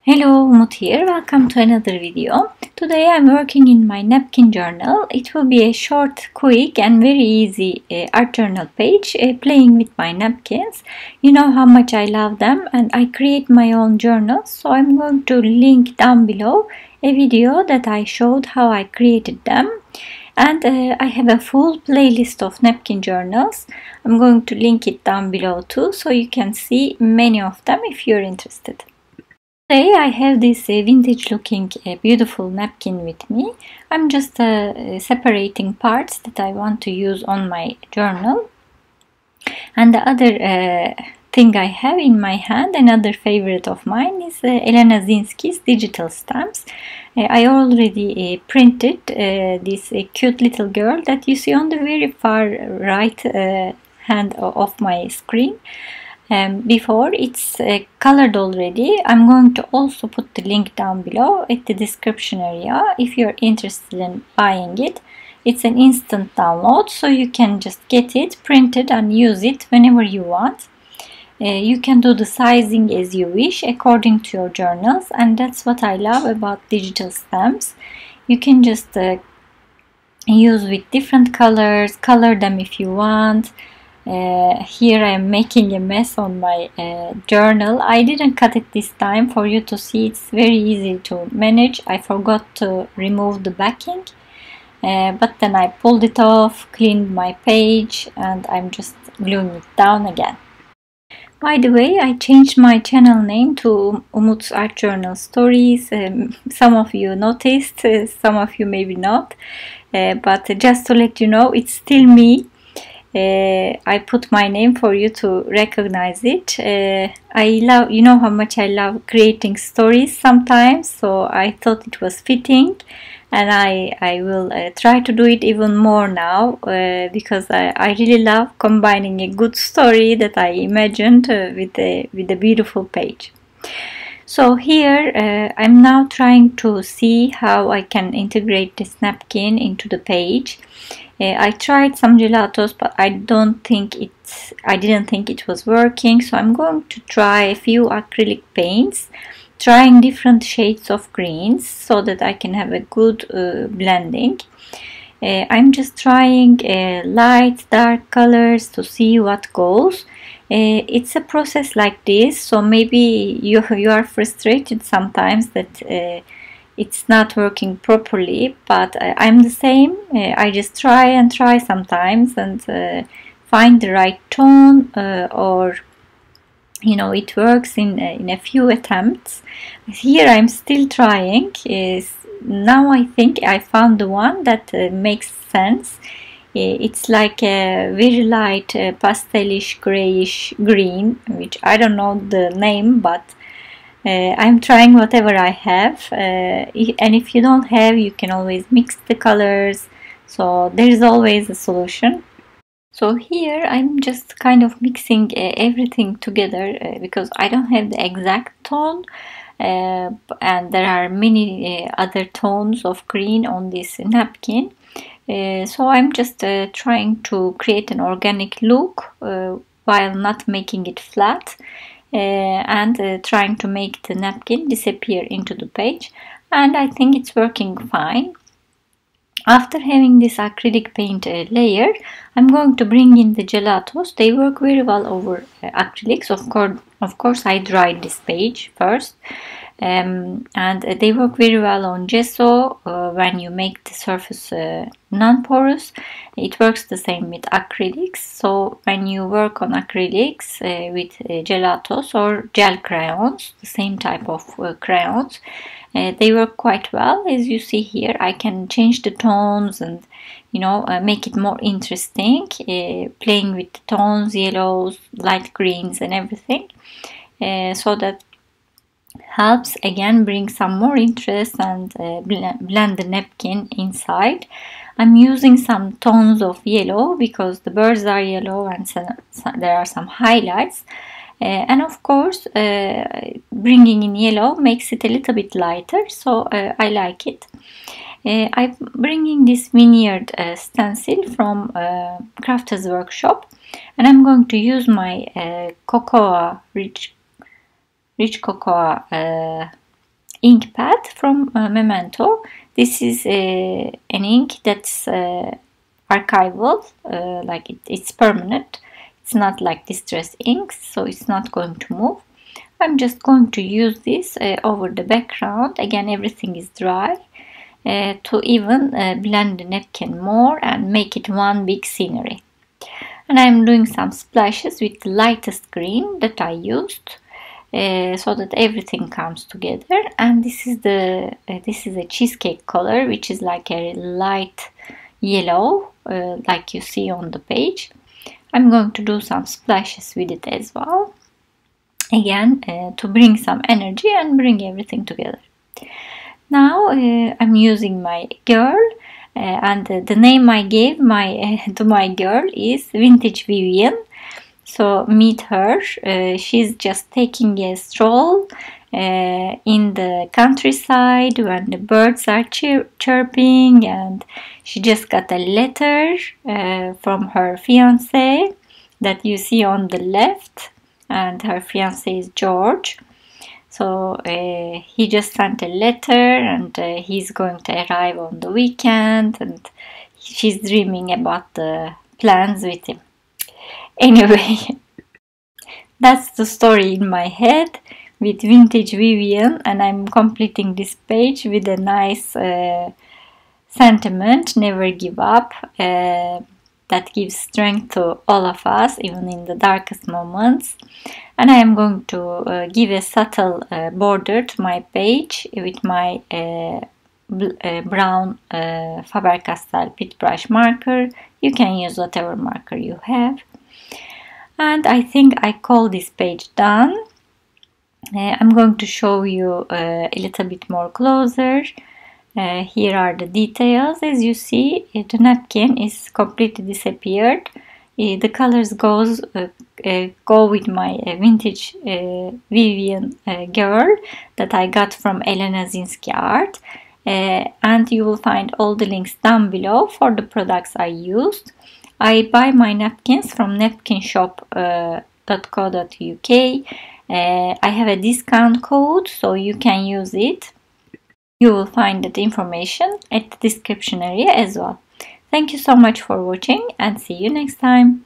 Hello, Umut here. Welcome to another video. Today I'm working in my napkin journal. It will be a short, quick and very easy art journal page playing with my napkins. You know how much I love them and I create my own journals. So I'm going to link down below a video that I showed how I created them. And I have a full playlist of napkin journals. I'm going to link it down below too, so you can see many of them if you're interested. Today I have this vintage looking beautiful napkin with me. I'm just separating parts that I want to use on my journal. And the other thing I have in my hand, another favorite of mine, is Elena Zinsky's digital stamps. I already printed this cute little girl that you see on the very far right hand of my screen. Before it's colored already. I'm going to also put the link down below at the description area if you're interested in buying it. It's an instant download, so you can just get it printed and use it whenever you want. You can do the sizing as you wish according to your journals, and that's what I love about digital stamps. You can just use with different colors, color them if you want. Here I am making a mess on my journal. I didn't cut it this time for you to see. It's very easy to manage. I forgot to remove the backing, but then I pulled it off, cleaned my page, and I'm just gluing it down again. By the way, I changed my channel name to Umut's Art Journal Stories. Some of you noticed, some of you maybe not, but just to let you know, it's still me. I put my name for you to recognize it. You know how much I love creating stories sometimes, so I thought it was fitting, and I will try to do it even more now because I really love combining a good story that I imagined with a beautiful page. So here I'm now trying to see how I can integrate this napkin into the page. I tried some gelatos, but I didn't think it was working, so I'm going to try a few acrylic paints, trying different shades of greens so that I can have a good blending. I'm just trying light, dark colors to see what goes. It's a process like this, so maybe you are frustrated sometimes that it's not working properly, but I'm the same. I just try and try sometimes and find the right tone, or it works in a few attempts. Here I'm still trying. Now I think I found the one that makes sense. It's like a very light pastelish grayish green, which I don't know the name, but I'm trying whatever I have, and if you don't have, you can always mix the colors, so there's always a solution. So here I'm just kind of mixing everything together because I don't have the exact tone, and there are many other tones of green on this napkin. So I'm just trying to create an organic look while not making it flat. And trying to make the napkin disappear into the page, and I think it's working fine. After having this acrylic paint layer, I'm going to bring in the gelatos. They work very well over acrylics. Of course, I dried this page first, and they work very well on gesso when you make the surface non-porous. It works the same with acrylics. So when you work on acrylics with gelatos or gel crayons, the same type of crayons, they work quite well. As you see here, I can change the tones and make it more interesting, playing with the tones, yellows, light greens and everything, so that helps again bring some more interest and blend the napkin inside. I'm using some tones of yellow because the birds are yellow and there are some highlights, and of course bringing in yellow makes it a little bit lighter, so I like it. I'm bringing this veneered stencil from Crafters Workshop, and I'm going to use my cocoa rich cocoa ink pad from Memento. This is an ink that's archival, like it's permanent. It's not like distress inks, so it's not going to move. I'm just going to use this over the background. Again, everything is dry, to even blend the napkin more and make it one big scenery. And I'm doing some splashes with the lightest green that I used, so that everything comes together. And this is a cheesecake color, which is like a light yellow, like you see on the page. I'm going to do some splashes with it as well, again to bring some energy and bring everything together. Now I'm using my girl, and the name I gave to my girl is Vintage Vivian. So meet her. She's just taking a stroll in the countryside when the birds are chirping, and she just got a letter from her fiance that you see on the left, and her fiance is George. So he just sent a letter, and he's going to arrive on the weekend, and she's dreaming about the plans with him. Anyway, that's the story in my head with Vintage Vivian, and I'm completing this page with a nice sentiment: never give up. That gives strength to all of us, even in the darkest moments. And I am going to give a subtle border to my page with my brown Faber-Castell Pit Brush marker. You can use whatever marker you have. And I think I call this page done. I'm going to show you a little bit more closer. Here are the details. As you see, the napkin is completely disappeared. The colors go with my vintage Vivian girl that I got from Elena Zinsky Art. And you will find all the links down below for the products I used. I buy my napkins from napkinshop.co.uk. I have a discount code, so you can use it. You will find that information at the description area as well. Thank you so much for watching, and see you next time.